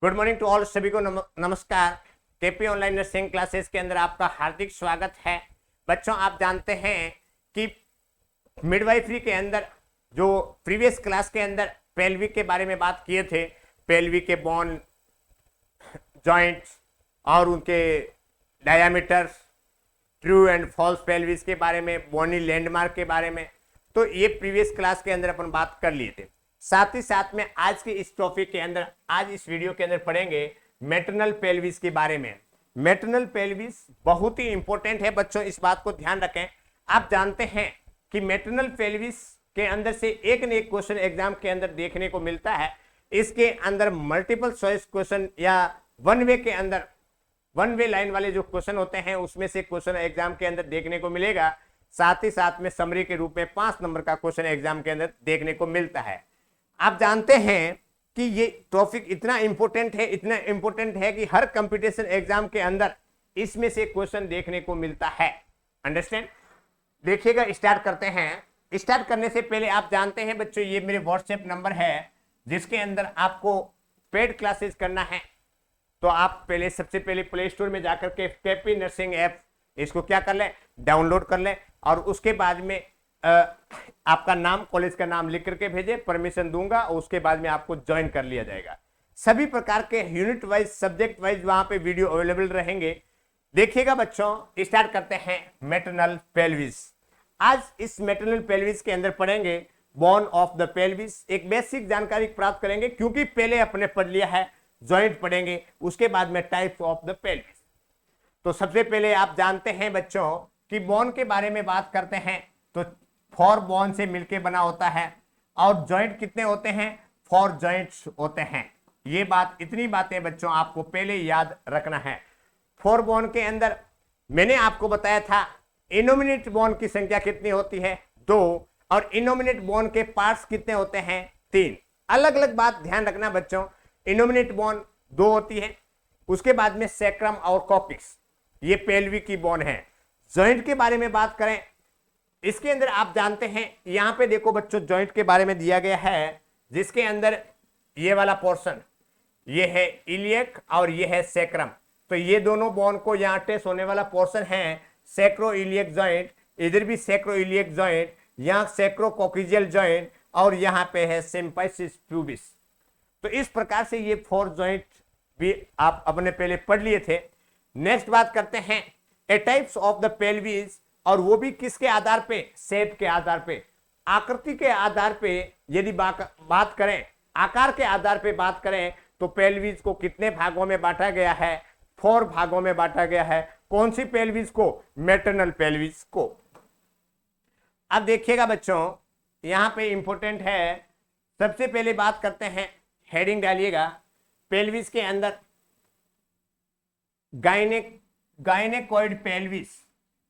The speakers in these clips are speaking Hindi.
गुड मॉर्निंग टू ऑल, सभी को नमस्कार। केपी ऑनलाइन नर्सिंग क्लासेस के अंदर आपका हार्दिक स्वागत है। बच्चों, आप जानते हैं कि मिडवाइफरी के अंदर जो प्रीवियस क्लास के अंदर पेल्विक के बारे में बात किए थे, पेल्विक के बोन, जॉइंट्स और उनके diameter, true and false pelvis के बारे में, बोनी लैंडमार्क के बारे में, तो ये प्रीवियस क्लास के अंदर अपन बात कर लिए थे। साथ ही साथ में आज के इस टॉपिक के अंदर, आज इस वीडियो के अंदर पढ़ेंगे मैटरनल पेल्विस के बारे में। मैटरनल पेल्विस बहुत ही इंपॉर्टेंट है बच्चों, इस बात को ध्यान रखें। आप जानते हैं कि मैटरनल पेल्विस के अंदर से एक न एक क्वेश्चन एग्जाम के अंदर देखने को मिलता है। इसके अंदर मल्टीपल चॉइस क्वेश्चन या वन वे के अंदर, वन वे लाइन वाले जो क्वेश्चन होते हैं उसमें से क्वेश्चन एग्जाम के अंदर देखने को मिलेगा। साथ ही साथ में समरी के रूप में 5 नंबर का क्वेश्चन एग्जाम के अंदर देखने को मिलता है। आप जानते हैं कि ये टॉपिक इतना इंपॉर्टेंट है कि हर कंपटीशन एग्जाम के अंदर इसमें से क्वेश्चन देखने को मिलता है। अंडरस्टैंड? देखिएगा, स्टार्ट करते हैं। स्टार्ट करने से पहले आप जानते हैं बच्चों, ये मेरे व्हाट्सएप नंबर है जिसके अंदर आपको पेड क्लासेस करना है। तो आप पहले, सबसे पहले प्ले स्टोर में जाकर के केपी नर्सिंग ऐप इसको क्या कर लें, डाउनलोड कर लें, और उसके बाद में आपका नाम, कॉलेज का नाम लिख करके भेजे, परमिशन दूंगा, और उसके बाद में आपको ज्वाइन कर लिया जाएगा। सभी प्रकार के यूनिट वाइज, सब्जेक्ट वाइज वहां पे वीडियो अवेलेबल रहेंगे। देखिएगा बच्चों, स्टार्ट करते हैं मैटरनल पेल्विस। आज इस मैटरनल पेल्विस के अंदर पढ़ेंगे बोन ऑफ द पेल्विस। एक बेसिक जानकारी प्राप्त करेंगे क्योंकि पहले अपने पढ़ लिया है, जॉइंट पढ़ेंगे, उसके बाद में टाइप्स ऑफ द पेल्विस। तो सबसे पहले आप जानते हैं बच्चों कि बोन के बारे में बात करते हैं तो 4 बोन से मिलके बना होता है, और जॉइंट कितने होते हैं, 4 जॉइंट्स होते हैं। ये बात, इतनी बातें बच्चों आपको पहले याद रखना है। 4 बोन के अंदर मैंने आपको बताया था इनोमिनेट बोन की संख्या कितनी होती है, 2, और इनोमिनेट बोन के पार्ट्स कितने होते हैं, 3। अलग अलग बात ध्यान रखना बच्चों, इनोमिनेट बोन 2 होती है, उसके बाद में सैक्रम और कॉक्सिक्स, ये पेल्विक की बोन है। जॉइंट के बारे में बात करें, इसके अंदर आप जानते हैं, यहां पे देखो बच्चों, जॉइंट के बारे में दिया गया है जिसके अंदर ये वाला पोर्शन, ये है इलियक और ये है सैक्रम। तो ये दोनों बोन को यहां अटैच होने वाला पोर्शन है सैक्रो इलियक जॉइंट, इधर भी सैक्रो इलियक जॉइंट, यहां सैक्रो कोक्सियल जॉइंट, और यहां पे है सिम्पाइसिस प्यूबिस। तो इस प्रकार से ये 4 जॉइंट भी आप अपने पहले पढ़ लिए थे। नेक्स्ट बात करते हैं ए टाइप्स ऑफ द पेल्विस, और वो भी किसके आधार पे, शेप के आधार पे, आकृति के आधार पे। यदि बात करें, आकार के आधार पे बात करें, तो पेल्विस को कितने भागों में बांटा गया है, 4 भागों में बांटा गया है। कौन सी पेल्विस को, मैटरनल पेल्विस को। अब देखिएगा बच्चों, यहां पे इंपॉर्टेंट है, सबसे पहले बात करते हैं, हेडिंग डालिएगा, पेल्विस के अंदर गायनेकोइड पेल्विस।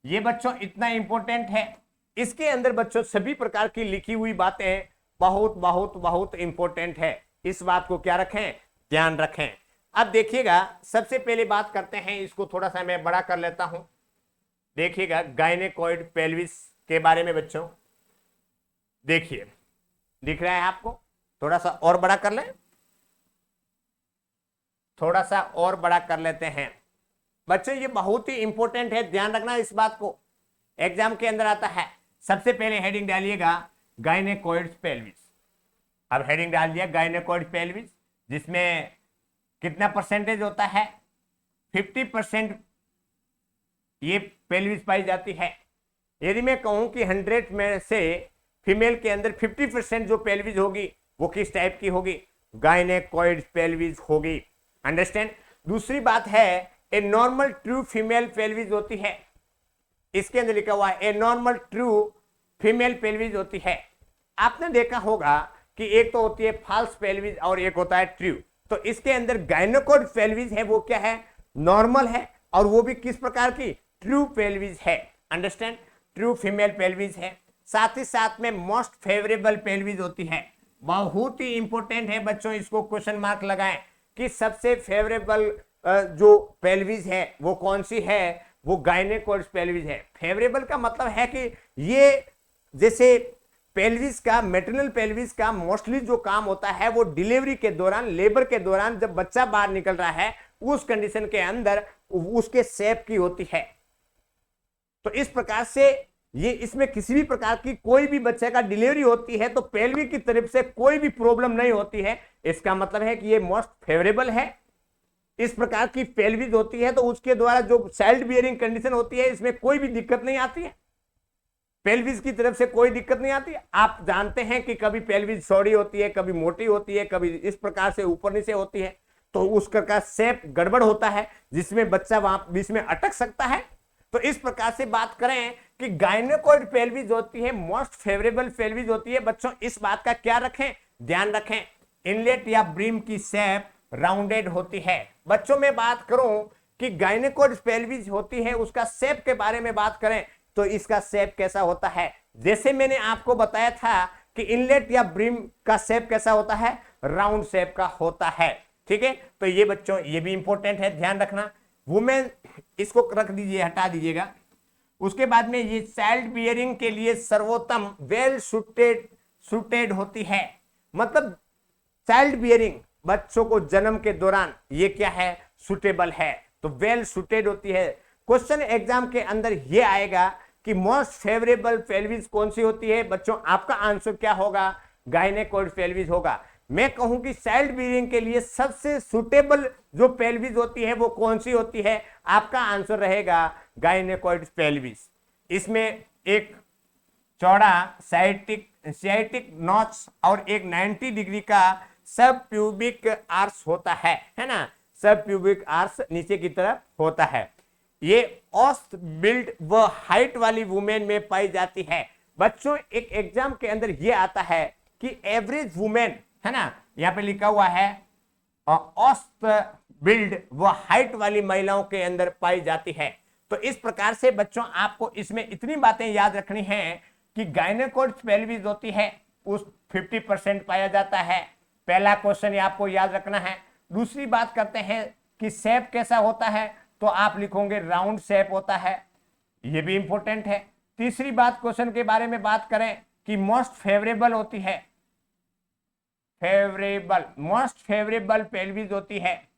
ये बच्चों इतना इंपॉर्टेंट है, इसके अंदर बच्चों सभी प्रकार की लिखी हुई बातें बहुत बहुत बहुत इंपॉर्टेंट है। इस बात को क्या रखें, ध्यान रखें। अब देखिएगा, सबसे पहले बात करते हैं, इसको थोड़ा सा मैं बड़ा कर लेता हूं। देखिएगा गायनेकोइड पेल्विस के बारे में बच्चों, देखिए दिख रहा है आपको, थोड़ा सा और बड़ा कर लें, थोड़ा सा और बड़ा कर लेते हैं बच्चों। ये बहुत ही इंपॉर्टेंट है, ध्यान रखना इस बात को, एग्जाम के अंदर आता है। सबसे पहले हेडिंग डालिएगा गायनेकोइड पेल्विस। अब हेडिंग डाल दिया गायनेकोइड पेल्विस, जिसमें कितना परसेंटेज होता है, 50% ये पेल्विस पाई जाती है। यदि मैं कहूं कि 100 में से फीमेल के अंदर 50% जो पेल्विस होगी वो किस टाइप की होगी, गायनेकोइड पेल्विस होगी। अंडरस्टैंड? दूसरी बात है, a normal true female pelvis होती है, इसके अंदर लिखा हुआ है a normal true female pelvis होती है। आपने देखा होगा कि एक तो होती है फॉल्स पेल्विस और एक होता है ट्रू। तो इसके अंदर गायनेकोइड पेल्विस है, वो क्या है, नॉर्मल है, और वो भी किस प्रकार की, ट्रू पेल्विस है। अंडरस्टैंड? ट्रू फीमेल पेल्विस है। साथ ही साथ में मोस्ट फेवरेबल पेल्विस होती है। बहुत ही इंपॉर्टेंट है बच्चों, इसको क्वेश्चन मार्क लगाएं कि सबसे फेवरेबल जो पेल्विस है वो कौन सी है, वो गायनेकोइड पेल्विस है। फेवरेबल का मतलब है कि ये जैसे पेल्विस का, मैटरनल पेल्विस का मोस्टली जो काम होता है वो डिलीवरी के दौरान, लेबर के दौरान जब बच्चा बाहर निकल रहा है उस कंडीशन के अंदर उसके शेप की होती है। तो इस प्रकार से ये इसमें किसी भी प्रकार की कोई भी बच्चे का डिलीवरी होती है तो पेल्विक की तरफ से कोई भी प्रॉब्लम नहीं होती है। इसका मतलब है कि ये मोस्ट फेवरेबल है। इस प्रकार की पेल्विस होती है तो उसके द्वारा जो चाइल्ड बियरिंग कंडीशन होती है इसमें कोई भी दिक्कत नहीं आती है, पेल्विस की तरफ से कोई दिक्कत नहीं आती है। आप जानते हैं कि कभी पेल्विस चौड़ी होती है, कभी मोटी होती है, कभी इस प्रकार से ऊपर नीचे होती है, तो उसका शेप गड़बड़ होता है जिसमें बच्चा वहां बीच में अटक सकता है। तो इस प्रकार से बात करें कि गायनेकोइड पेल्विस होती है मोस्ट फेवरेबल पेल्विस होती है। बच्चों इस बात का क्या रखें, ध्यान रखें, इनलेट या ब्रीम की शेप राउंडेड होती है। बच्चों में बात करूं कि गायनेकोइड पेल्विस होती है उसका शेप के बारे में बात करें तो इसका शेप कैसा होता है, जैसे मैंने आपको बताया था कि इनलेट या ब्रीम का शेप कैसा होता है, राउंड शेप का होता है। ठीक है, तो ये बच्चों ये भी इंपॉर्टेंट है, ध्यान रखना। वुमेन इसको रख दीजिए, हटा दीजिएगा। उसके बाद में ये चाइल्ड बियरिंग के लिए सर्वोत्तम वेल सुटेड होती है। मतलब चाइल्ड बियरिंग बच्चों को जन्म के दौरान ये क्या है, सुटेबल है, तो वेल सुटेड होती है। क्वेश्चन एग्जाम के अंदर ये आएगा कि मोस्ट फेवरेबल पेल्विस कौन सी होती है। बच्चों आपका आंसर क्या होगा, गायनेकोइड पेल्विस होगा। मैं कहूं कि चाइल्ड बियरिंग के लिए सबसे सुटेबल जो पेल्विस होती है वो कौन सी होती है, आपका आंसर रहेगा गायनेकोइड पेल्विस। इसमें एक चौड़ा साइटिक नॉच और एक 90 डिग्री का सब प्यूबिक आर्च होता है ना, सब प्यूबिक आर्च नीचे की तरफ होता है। ये औसत बिल्ड व हाइट वाली वुमेन में पाई जाती है। बच्चों एक एग्जाम के अंदर ये आता है कि एवरेज वुमेन है ना, यहाँ पे लिखा हुआ है औसत बिल्ड व हाइट वाली महिलाओं के अंदर पाई जाती है। तो इस प्रकार से बच्चों आपको इसमें इतनी बातें याद रखनी है कि गायनेकोइड पेल्विस होती है उस 50% पाया जाता है। पहला क्वेश्चन ये आपको याद रखना है। दूसरी बात करते हैं कि शेप कैसा होता है, तो आप लिखोगे राउंड शेप होता है, ये भी इंपॉर्टेंट है। तीसरी बात क्वेश्चन के बारे में बात करें कि मोस्ट फेवरेबल होती है, फेवरेबल मोस्ट फेवरेबल पेल्विस होती है,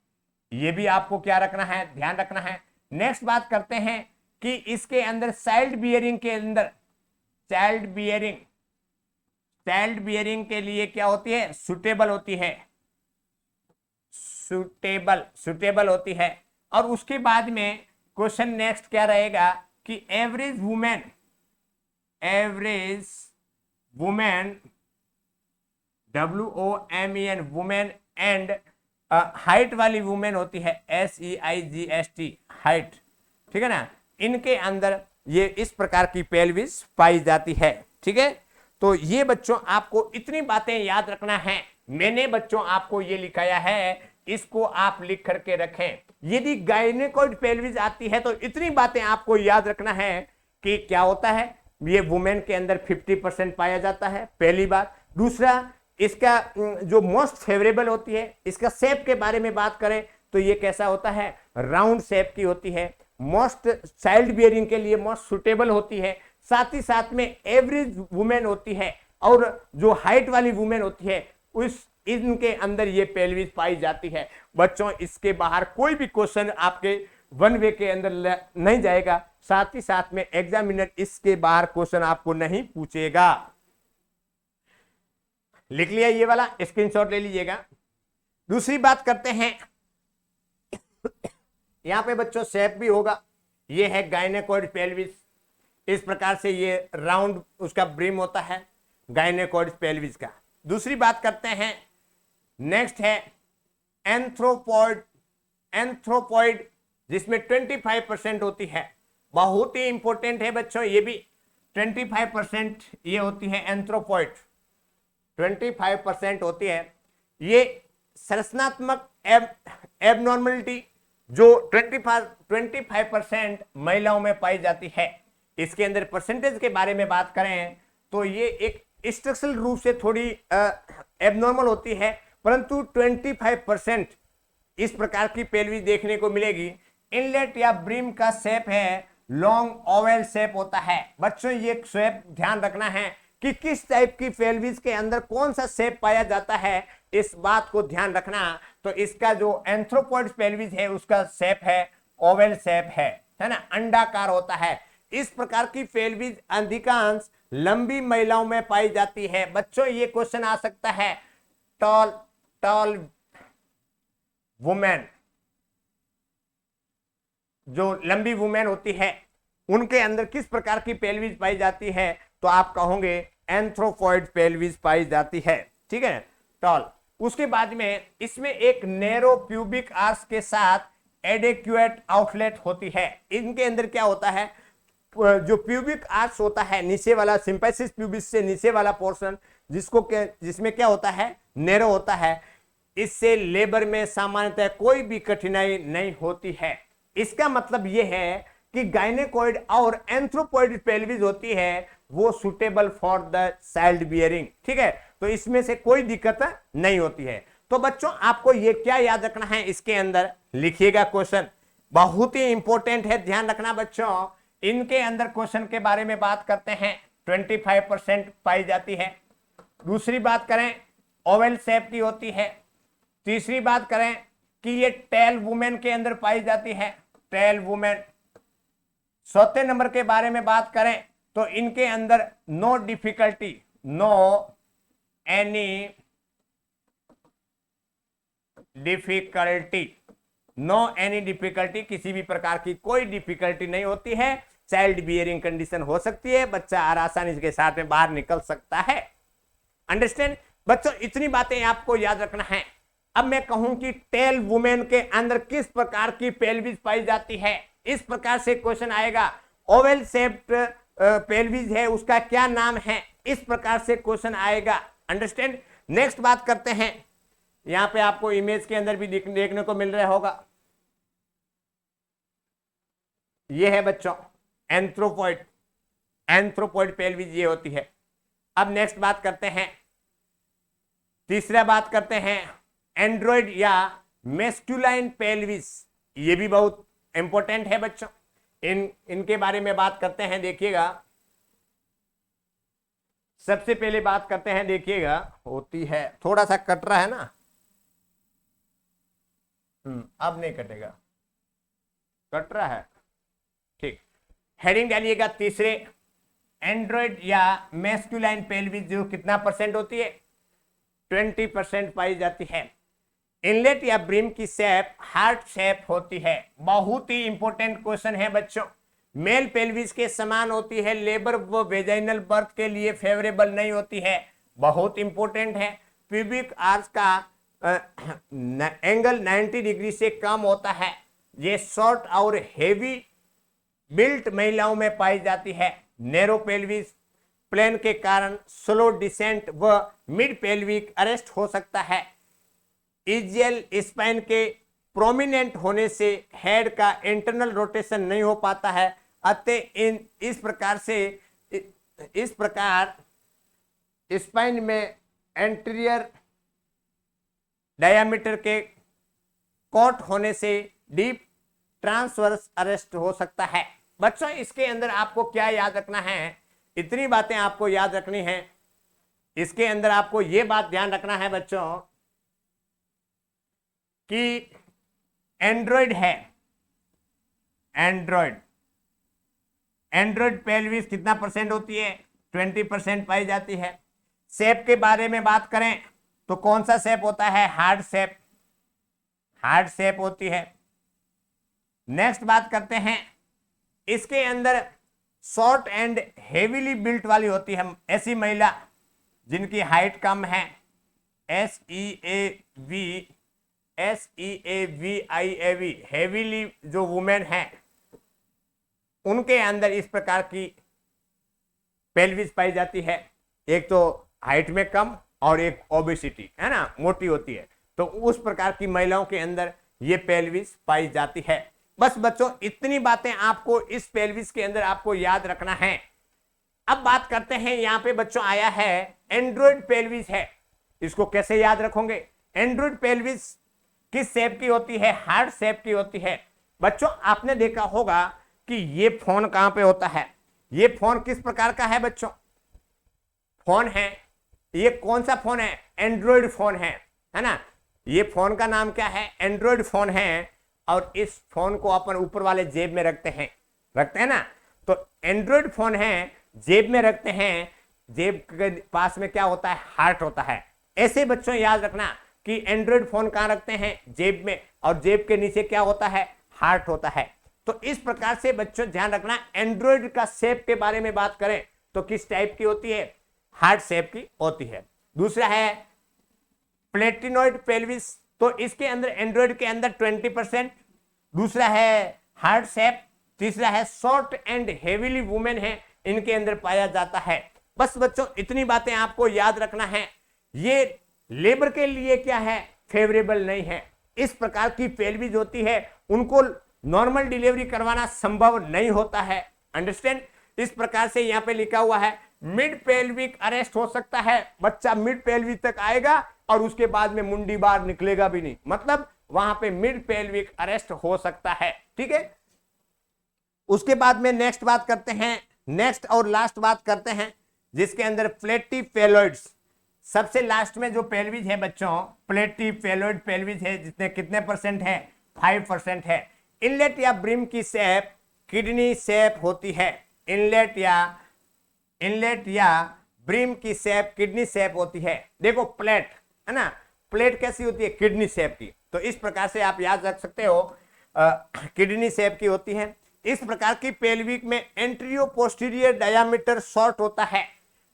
ये भी आपको क्या रखना है, ध्यान रखना है। नेक्स्ट बात करते हैं कि इसके अंदर चाइल्ड बियरिंग के अंदर चाइल्ड बियरिंग के लिए क्या होती है, सुटेबल होती है, सुटेबल होती है। और उसके बाद में क्वेश्चन नेक्स्ट क्या रहेगा कि average women WOMEN women and height वाली वुमेन होती है SEIGST हाइट, ठीक है ना, इनके अंदर ये इस प्रकार की पेल्विस पाई जाती है। ठीक है, तो ये बच्चों आपको इतनी बातें याद रखना है। मैंने बच्चों आपको ये लिखाया है, इसको आप लिख करके रखें। यदि गायनेकोइड पेल्विस आती है तो इतनी बातें आपको याद रखना है कि क्या होता है, ये वुमेन के अंदर 50% पाया जाता है, पहली बात। दूसरा, इसका जो मोस्ट फेवरेबल होती है, इसका शेप के बारे में बात करें तो ये कैसा होता है, राउंड शेप की होती है। मोस्ट चाइल्ड बियरिंग के लिए मोस्ट सुटेबल होती है। साथ ही साथ में एवरेज वुमेन होती है और जो हाइट वाली वुमेन होती है उस इनके अंदर ये पेल्विस पाई जाती है। बच्चों इसके बाहर कोई भी क्वेश्चन आपके वन वे के अंदर नहीं जाएगा। साथ ही साथ में एग्जामिनर इसके बाहर क्वेश्चन आपको नहीं पूछेगा। लिख लिया, ये वाला स्क्रीनशॉट ले लीजिएगा। दूसरी बात करते हैं, यहां पे बच्चों शेप भी होगा, ये है गायनेकोइड पेल्विस। इस प्रकार से ये राउंड उसका ब्रिम होता है गायनेकोइड पेल्विस का। दूसरी बात करते हैं, नेक्स्ट है एंथ्रोपॉइड जिसमें 25% होती है। बहुत ही इंपॉर्टेंट है बच्चों, ये भी 25% ये होती है एंथ्रोपॉइड, 25% होती है। ये संरचनात्मक एबनॉर्मलिटी जो 25% महिलाओं में पाई जाती है। इसके अंदर परसेंटेज के बारे में बात करें तो ये एक स्ट्रक्चरल रूप से थोड़ी एबनॉर्मल होती है, परंतु 25% इस प्रकार की पेल्विस देखने को मिलेगी। इनलेट या ब्रिम का शेप है लॉन्ग ओवल शेप होता है। बच्चों ये शेप ध्यान रखना है कि किस टाइप की पेल्विस के अंदर कौन सा शेप पाया जाता है, इस बात को ध्यान रखना। तो इसका जो एंथ्रोपॉइड पेल्विस है उसका शेप है ओवल शेप है ना, अंडाकार होता है। इस प्रकार की पेल्विस अधिकांश लंबी महिलाओं में पाई जाती है। बच्चों ये क्वेश्चन आ सकता है, टॉल वुमेन, जो लंबी वुमेन होती है उनके अंदर किस प्रकार की पेल्विस पाई जाती है, तो आप कहोगे एंथ्रोपॉइड पेल्विस पाई जाती है, ठीक है, टॉल। उसके बाद में इसमें एक नैरो प्यूबिक आर्च के साथ एडेक्वेट आउटलेट होती है। इनके अंदर क्या होता है, जो प्यूबिक आर्च होता है नीचे वाला, सिंपैसिस प्यूबिस से नीचे वाला पोर्शन, जिसमें क्या होता है, नैरो होता है, इससे लेबर में सामान्यतः कोई भी कठिनाई नहीं होती है। इसका मतलब यह है कि गायनेकोइड और एंथ्रोपॉइड पेल्विस होती है वो suitable for the child bearing, ठीक है, तो इसमें से कोई दिक्कत नहीं होती है। तो बच्चों आपको ये क्या याद रखना है, इसके अंदर लिखिएगा, क्वेश्चन बहुत ही इंपॉर्टेंट है, ध्यान रखना बच्चों। इनके अंदर क्वेश्चन के बारे में बात करते हैं, 25% पाई जाती है। दूसरी बात करें ओवल शेप की होती है। तीसरी बात करें कि ये टेल वुमेन के अंदर पाई जाती है, टेल वुमेन। चौथे नंबर के बारे में बात करें तो इनके अंदर no difficulty, no any difficulty, no any difficulty, किसी भी प्रकार की कोई डिफिकल्टी नहीं होती है। चाइल्ड बियरिंग कंडीशन हो सकती है, बच्चा आसानी के साथ में बाहर निकल सकता है। अंडरस्टैंड बच्चों, इतनी बातें आपको याद रखना है। अब मैं कहूं कि टेल वुमेन के अंदर किस प्रकार की पेल्विस पाई जाती है, इस प्रकार से क्वेश्चन आएगा। ओवल शेप्ड पेल्विस है, उसका क्या नाम है, इस प्रकार से क्वेश्चन आएगा। अंडरस्टैंड। नेक्स्ट बात करते हैं, यहां पे आपको इमेज के अंदर भी देखने को मिल रहा होगा, ये है बच्चों एंथ्रोपॉइड, एंथ्रोपॉइड पेल्विस ये होती है। अब नेक्स्ट बात करते हैं, तीसरा बात करते हैं एंड्रॉइड या मेस्कुलाइन पेल्विस, ये भी बहुत इंपॉर्टेंट है बच्चों। इनके बारे में बात करते हैं, देखिएगा। सबसे पहले बात करते हैं, देखिएगा, होती है, थोड़ा सा कट रहा है ना, अब नहीं कटेगा, कट रहा है, ठीक। हेडिंग डालिएगा तीसरे, एंड्रॉइड या मेस्कुलाइन पेल्विस जो कितना परसेंट होती है, 20% पाई जाती है। इनलेट या ब्रिम की शेप हार्ट शेप होती है, बहुत ही इंपॉर्टेंट क्वेश्चन है बच्चों। मेल पेल्विस के समान होती है, लेबर व वेजाइनल बर्थ के लिए फेवरेबल नहीं होती है, बहुत इंपॉर्टेंट है। प्यूबिक आर्च का एंगल 90 डिग्री से कम होता है, ये शॉर्ट और हेवी बिल्ट महिलाओं में पाई जाती है। नैरो पेल्विस प्लेन के कारण स्लो डिसेंट व मिड पेल्विक अरेस्ट हो सकता है। इजियल स्पाइन के प्रोमिनेंट होने से हेड का इंटरनल रोटेशन नहीं हो पाता है, अतः इस प्रकार स्पाइन में एंटीरियर डायमीटर के कॉट होने से डीप ट्रांसवर्स अरेस्ट हो सकता है। बच्चों इसके अंदर आपको क्या याद रखना है, इतनी बातें आपको याद रखनी है। इसके अंदर आपको यह बात ध्यान रखना है बच्चों कि एंड्रॉइड है, एंड्रॉइड पेल्विस कितना परसेंट होती है, 20% पाई जाती है। शेप के बारे में बात करें तो कौन सा शेप होता है, हार्ड शेप, हार्ड शेप होती है। नेक्स्ट बात करते हैं, इसके अंदर शॉर्ट एंड हेवीली बिल्ट वाली होती है, ऐसी महिला जिनकी हाइट कम है, SEAVIAV, हेवीली जो वुमेन है उनके अंदर इस प्रकार की पेल्विस पाई जाती है। एक तो हाइट में कम और एक ओबेसिटी है ना, मोटी होती है, तो उस प्रकार की महिलाओं के अंदर ये पेल्विस पाई जाती है। बस बच्चों इतनी बातें आपको इस पेल्विस के अंदर आपको याद रखना है। अब बात करते हैं, यहां पे बच्चों आया है एंड्रॉइड पेल्विस है, इसको कैसे याद रखोगे। एंड्रॉइड पेल्विस किस शेप की होती है, हार्ड शेप की होती है। बच्चों आपने देखा होगा कि ये फोन कहां पे होता है, ये फोन किस प्रकार का है बच्चों, फोन है, ये कौन सा फोन है? एंड्रॉइड फोन है ना। ये फोन का नाम क्या है? एंड्रॉइड फोन है। और इस फोन को अपन ऊपर वाले जेब में रखते हैं ना। तो एंड्रॉइड फोन है, जेब में रखते हैं, जेब के पास में क्या होता है? हार्ट होता है। ऐसे बच्चों याद रखना कि एंड्रॉइड फोन कहां रखते हैं? जेब में, और जेब के नीचे क्या होता है? हार्ट होता है। तो इस प्रकार से बच्चों ध्यान रखना, एंड्रॉइड का शेप के बारे में बात करें तो किस टाइप की होती है? हार्ट शेप की होती है। दूसरा है प्लेटिनॉइड पेल्विस, तो इसके अंदर एंड्रॉइड के अंदर 20%। दूसरा है हार्ट शेप। तीसरा है शॉर्ट एंड हेवीली वुमेन है, इनके अंदर पाया जाता है। बस बच्चों इतनी बातें आपको याद रखना है। ये लेबर के लिए क्या है? फेवरेबल नहीं है। इस प्रकार की पेल्विस होती है, उनको नॉर्मल डिलीवरी करवाना संभव नहीं होता है। अंडरस्टैंड? इस प्रकार से यहाँ पे लिखा हुआ है मिड पेल्विक अरेस्ट हो सकता है, बच्चा मिड पेल्विक तक आएगा और उसके बाद में मुंडी बाहर निकलेगा भी नहीं, मतलब वहां पे मिड पेल्विक अरेस्ट हो सकता है। ठीक है, उसके बाद में नेक्स्ट बात करते हैं, नेक्स्ट और लास्ट बात करते हैं, जिसके अंदर प्लेटिफेलोइड्स। सबसे लास्ट में जो पेल्विस है बच्चों, प्लेटिफेलोइड पेल्विस है, जितने कितने परसेंट है? 5% है। इनलेट या ब्रिम की शेप किडनी शेप होती है। इनलेट या ब्रिम की शेप किडनी शेप होती है। देखो प्लेट है ना, प्लेट कैसी होती है? किडनी शेप की। तो इस प्रकार से आप याद रख सकते हो, किडनी शेप की होती है। इस प्रकार की पेल्विक में एंटीरियो पोस्टीरियर डायामीटर शॉर्ट होता है।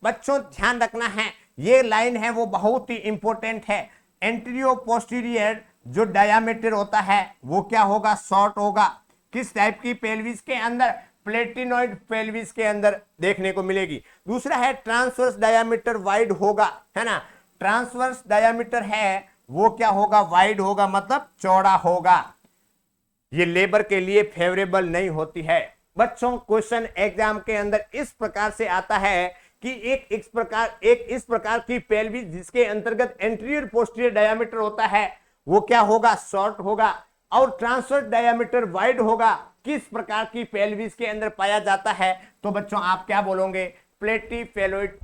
बच्चों ध्यान रखना है, ये लाइन है वो बहुत ही इंपॉर्टेंट है। एंटीरियो पोस्टीरियर जो डायामीटर होता है वो क्या होगा? शॉर्ट होगा। किस टाइप की पेल्विस के अंदर? प्लेटिनॉइड पेल्विस के अंदर देखने को मिलेगी। दूसरा है ट्रांसवर्स डायामीटर वाइड होगा, है ना। ट्रांसवर्स डायामीटर है वो क्या होगा? वाइड होगा, मतलब चौड़ा होगा। ये लेबर के लिए फेवरेबल नहीं होती है। बच्चों क्वेश्चन एग्जाम के अंदर इस प्रकार से आता है कि एक इस प्रकार की पेल्विस जिसके अंतर्गत एंटीरियर पोस्टीरियर डायामीटर होता है वो क्या होगा? शॉर्ट होगा। और ट्रांसवर्स डायामीटर वाइड होगा। किस प्रकार की पेल्विस के अंदर पाया जाता है? तो बच्चों आप क्या बोलोगे? प्लेटिफेलोइड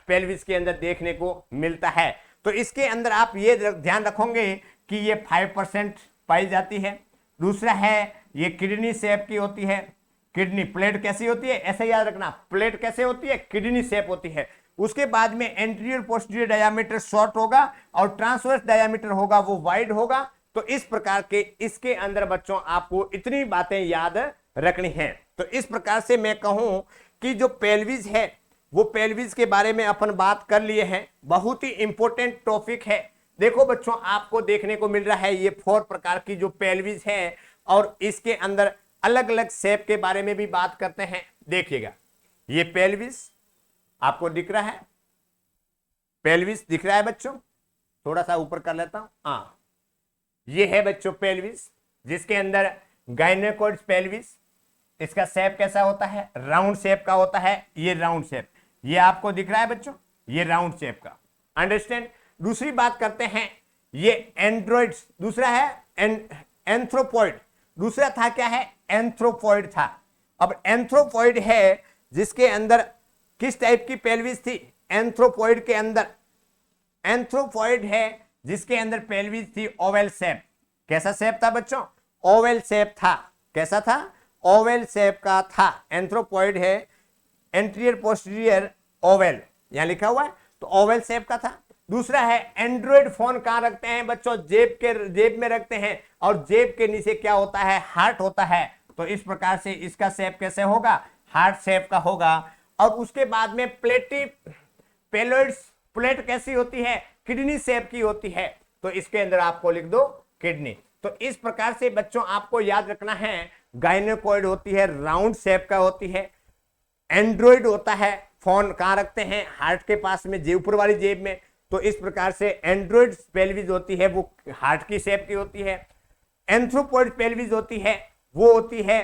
पेल्विस के अंदर देखने को मिलता है। तो इसके अंदर आप ये ध्यान रखोगे कि ये 5% पाई जाती है। दूसरा है ये किडनी शेप की होती है। किडनी प्लेट कैसी होती है? ऐसे याद रखना, प्लेट कैसे होती है? किडनी शेप होती है। उसके बाद में एंटीरियर पोस्टीरियर डायामीटर शॉर्ट होगा और ट्रांसवर्स डायामीटर होगा वो वाइड होगा। तो इस प्रकार के इसके अंदर बच्चों आपको इतनी बातें याद रखनी है। तो इस प्रकार से मैं कहूं कि जो पेल्विस है वो पेल्विस के बारे में अपन बात कर लिए हैं। बहुत ही इंपॉर्टेंट टॉपिक है। देखो बच्चों आपको देखने को मिल रहा है ये 4 प्रकार की जो पेल्विस है, और इसके अंदर अलग अलग शेप के बारे में भी बात करते हैं। देखिएगा ये पेल्विस आपको दिख रहा है, पेल्विस दिख रहा है बच्चों, थोड़ा सा ऊपर कर लेता हूं। हाँ, ये है बच्चों पेल्विस, जिसके अंदर गायनेकोइड्स पेल्विस। इसका शेप कैसा होता है? राउंड शेप का होता है। ये राउंड शेप ये आपको दिख रहा है बच्चों, ये राउंड शेप का। अंडरस्टैंड? दूसरी बात करते हैं, ये एंड्रॉइड्स। दूसरा है एंथ्रोपॉइड। दूसरा था क्या है? एंथ्रोपॉइड था। अब एंथ्रोपॉइड है जिसके अंदर किस टाइप की पेल्विस थी? एंथ्रोपॉइड के अंदर एंथ्रोपॉइड है जिसके अंदर पेल्विस थी ओवल शेप। कैसा शेप था बच्चों? ओवल शेप था। कैसा था? ओवल शेप का था। एंथ्रोपॉइड है, एंटीरियर पोस्टीरियर ओवल, यहां लिखा हुआ है, तो ओवल शेप का था। दूसरा है एंड्रॉइड फोन कहां रखते हैं बच्चों? जेब में रखते हैं, और जेब के नीचे क्या होता है? हार्ट होता है। तो इस प्रकार से इसका शेप कैसे होगा? हार्ट शेप का होगा। और उसके बाद में प्लेटिफेलोइड्स, प्लेट कैसी होती है? किडनी शेप की होती है। तो इसके अंदर आपको लिख दो किडनी। तो इस प्रकार से बच्चों आपको याद रखना है, गायनेकोइड होती है, राउंड शेप का होती है। एंड्रॉइड होता है, फोन कहां रखते हैं? हार्ट के पास में, जेब ऊपर वाली जेब में। तो इस प्रकार से एंड्रॉइड पेल्विस होती है वो हार्ट की शेप की होती है। एंथ्रोपॉइड पेल्विस होती है वो होती है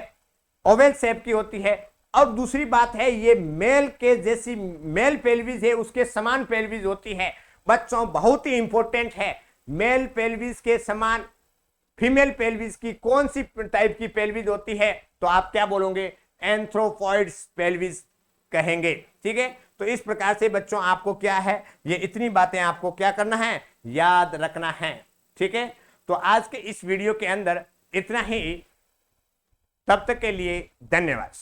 ओवल शेप की होती है। और दूसरी बात है ये मेल के जैसी, मेल पेल्विस है उसके समान पेल्विस होती है। बच्चों बहुत ही इंपॉर्टेंट है, मेल पेल्विस के समान फीमेल पेल्विस की कौन सी टाइप की पेल्विस होती है? तो आप क्या बोलोगे? एंथ्रोपॉइड्स पेल्विस कहेंगे। ठीक है, तो इस प्रकार से बच्चों आपको क्या है, ये इतनी बातें आपको क्या करना है, याद रखना है। ठीक है, तो आज के इस वीडियो के अंदर इतना ही। तब तक के लिए धन्यवाद।